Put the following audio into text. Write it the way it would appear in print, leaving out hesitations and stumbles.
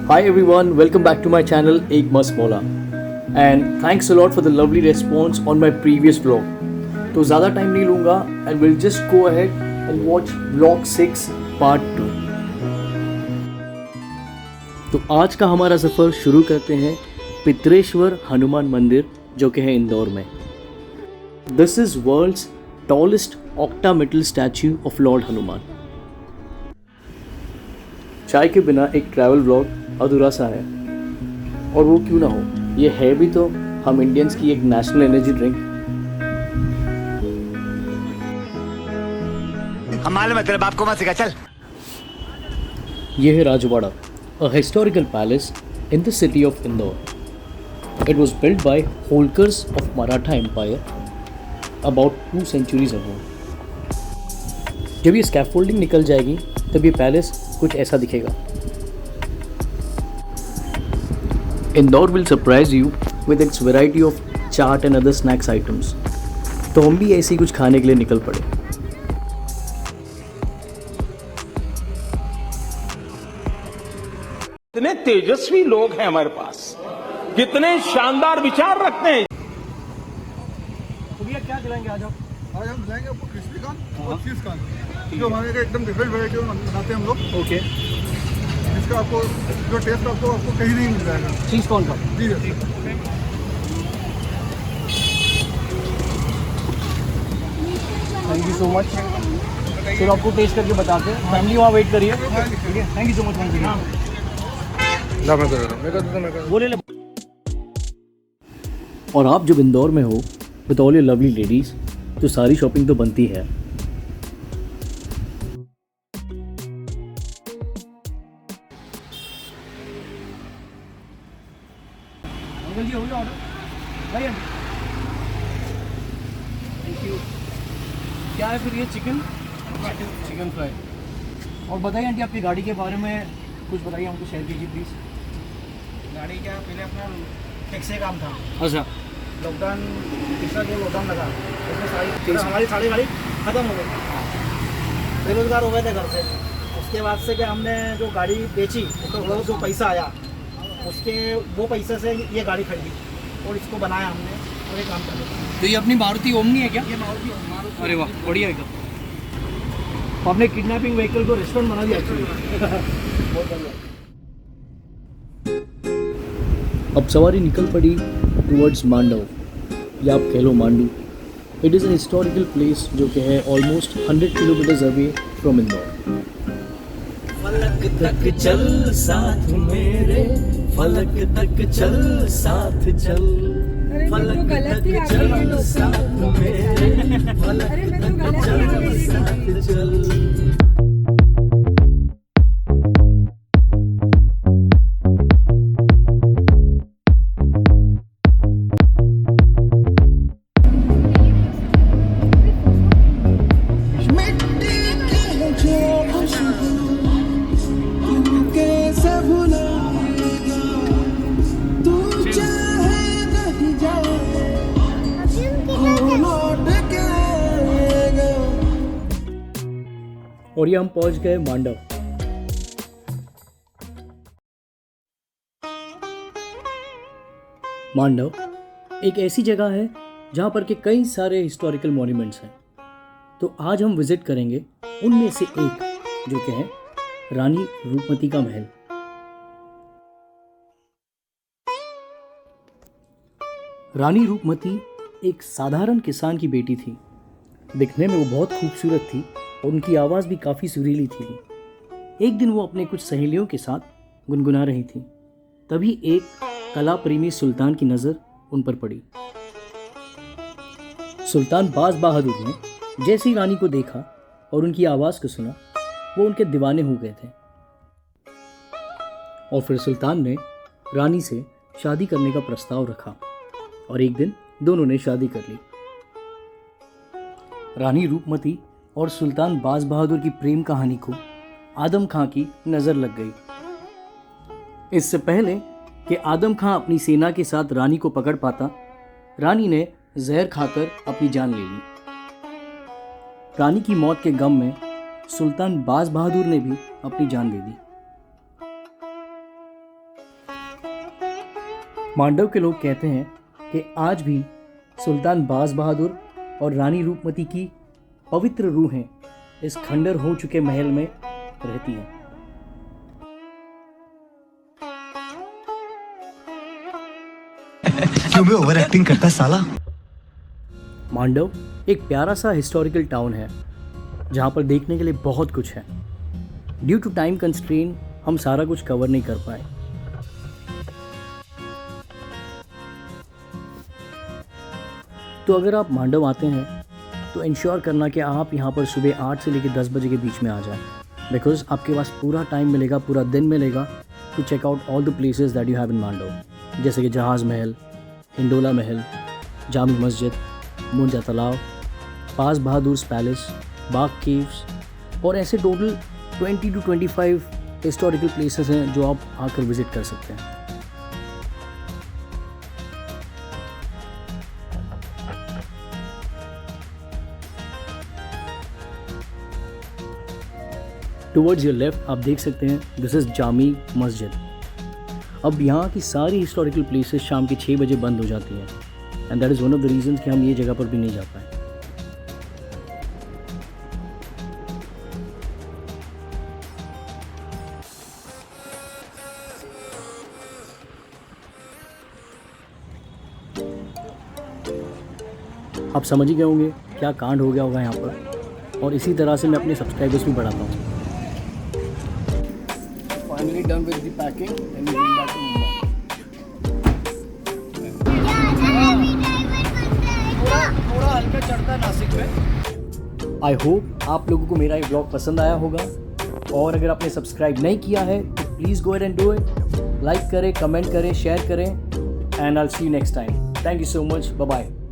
Hi everyone, welcome back to my channel Ek Mast Mola and thanks a lot for the lovely response on my previous vlog. तो ज़्यादा time नहीं लूँगा and we'll just go ahead and watch vlog 6 part 2. तो आज का हमारा सफ़र शुरू करते हैं पित्रेश्वर हनुमान मंदिर जो कि है इंदौर में. This is world's tallest octametal statue of Lord Hanuman. चाय के बिना एक ट्रैवल व्लॉग अधूरा सा है और वो क्यों ना हो, ये है भी तो हम इंडियंस की एक नेशनल एनर्जी ड्रिंक. हमारे मतलब आपको मत सिखा चल. ये है Rajwada, a historical palace in the city of Indore. It was built by Holkars of Maratha Empire about 2 centuries ago. जब ये स्कैफोल्डिंग निकल जाएगी तब ये पैलेस कुछ ऐसा दिखेगा. Indore will surprise you with its variety of chaat and other snacks items. तो हम भी ऐसे ही कुछ खाने के लिए निकल पड़े. कितने तेजस्वी लोग हैं हमारे पास, कितने शानदार विचार रखते हैं. तो भैया क्या खिलाएंगे आज आप? आज हम खिलाएंगे आपको क्रिस्पी कॉर्न और चीज़ कॉर्न, जो हमारे का एकदम डिफरेंट वैरायटी बनाते हैं हम लोग. ओके. इसका आपको जो टेस्ट आपको कहीं नहीं मिल जाएगा. चीज़ कौन का? जी जी. Thank you so much. चलो आपको टेस्ट करके बताते हैं. फैमिली वहाँ वेट करिए. ठीक है, थैंक यू सो मच. बोले ले. और आप जब इंदौर में हो with all your lovely ladies तो सारी शॉपिंग तो बनती है. अंकल जी हो गया ऑर्डर? भाई थैंक यू. क्या है फिर ये? Chicken fry. और बताइए आंटी आपकी गाड़ी के बारे में कुछ बताइए हमको, शेयर कीजिए प्लीज़. गाड़ी क्या पहले अपना टैक्सी काम था. अच्छा. लॉकडाउन पिछला जो लॉकडाउन लगा उसमें हमारी सारी गाड़ी ख़त्म हो गई. बेरोजगार हो गए थे घर से. उसके बाद से क्या हमने जो गाड़ी बेची उसका थोड़ा जो पैसा आया उसके वो पैसे से ये गाड़ी खरीदी और इसको बनाया हमने और ये काम कर रहे. तो ये अपनी मारुति ओमनी है क्या? ये मारुति. अरे वाह, बढ़िया एकदम. तो आपने किडनैपिंग व्हीकल को रेस्टोरेंट बना दिया एक्चुअली. बहुत बढ़िया. अब सवारी निकल पड़ी टूवर्ड्स मांडव या आप कह लो Mandu. It is an historical place जो कि है almost 100 kilometres away from Indore. फलक तक चल साथ मेरे, फलक तक चल साथ चल, फलक तक चल साथ मेरे, फलक तक चल साथ चल. और ये हम पहुंच गए मांडव. मांडव एक ऐसी जगह है जहां पर के कई सारे हिस्टोरिकल मॉन्यूमेंट्स हैं. तो आज हम विजिट करेंगे उनमें से एक जो कि है रानी रूपमती का महल. रानी रूपमती एक साधारण किसान की बेटी थी. दिखने में वो बहुत खूबसूरत थी और उनकी आवाज़ भी काफ़ी सुरीली थी. एक दिन वो अपने कुछ सहेलियों के साथ गुनगुना रही थी. तभी एक कला प्रेमी सुल्तान की नज़र उन पर पड़ी. सुल्तान बाज बहादुर ने जैसे ही रानी को देखा और उनकी आवाज़ को सुना वो उनके दीवाने हो गए थे. और फिर सुल्तान ने रानी से शादी करने का प्रस्ताव रखा और एक दिन दोनों ने शादी कर ली. रानी रूपमती और सुल्तान बाज बहादुर की प्रेम कहानी को आदम खां की नज़र लग गई. इससे पहले कि आदम खां अपनी सेना के साथ रानी को पकड़ पाता, रानी ने जहर खाकर अपनी जान ले ली. रानी की मौत के गम में सुल्तान बाज बहादुर ने भी अपनी जान दे दी. मांडव के लोग कहते हैं कि आज भी सुल्तान बाज बहादुर और रानी रूपमती की पवित्र रूहें इस खंडर हो चुके महल में रहती हैं। क्यों भी ओवर एक्टिंग करता है साला। मांडव एक प्यारा सा हिस्टोरिकल टाउन है जहाँ पर देखने के लिए बहुत कुछ है। ड्यू टू टाइम कंस्ट्रेन हम सारा कुछ कवर नहीं कर पाए। तो अगर आप मांडव आते हैं तो इंश्योर करना कि आप यहाँ पर सुबह 8 से लेकर 10 बजे के बीच में आ जाएं, बिकॉज आपके पास पूरा टाइम मिलेगा, पूरा दिन मिलेगा to check out all the places that you have in Mandav, जैसे कि जहाज़ महल, हिंडोला महल, जामी मस्जिद, मुंजा तालाब, बाज बहादुर पैलेस, बाग केव्स और ऐसे टोटल 20 to 25 हिस्टोरिकल प्लेसेस हैं जो आप आकर विज़िट कर सकते हैं। टुवर्ड्स योर लेफ्ट आप देख सकते हैं दिस इज़ जामी मस्जिद। अब यहाँ की सारी हिस्टोरिकल प्लेसेस शाम के 6 बजे बंद हो जाती हैं and that is one of the reasons कि हम ये जगह पर भी नहीं जा पाए। आप समझ ही गए होंगे क्या कांड हो गया होगा यहाँ पर, और इसी तरह से मैं अपने सब्सक्राइबर्स भी बढ़ाता हूँ। Finally done with the packing and we going back to Mumbai. थोड़ा हल्का चढ़ता है नासिक में। आई होप आप लोगों को मेरा ये ब्लॉग पसंद आया होगा, और अगर आपने सब्सक्राइब नहीं किया है तो please go ahead and do it. Like करें, कमेंट करें, शेयर करें and I will see you next time. Thank you so much, bye bye.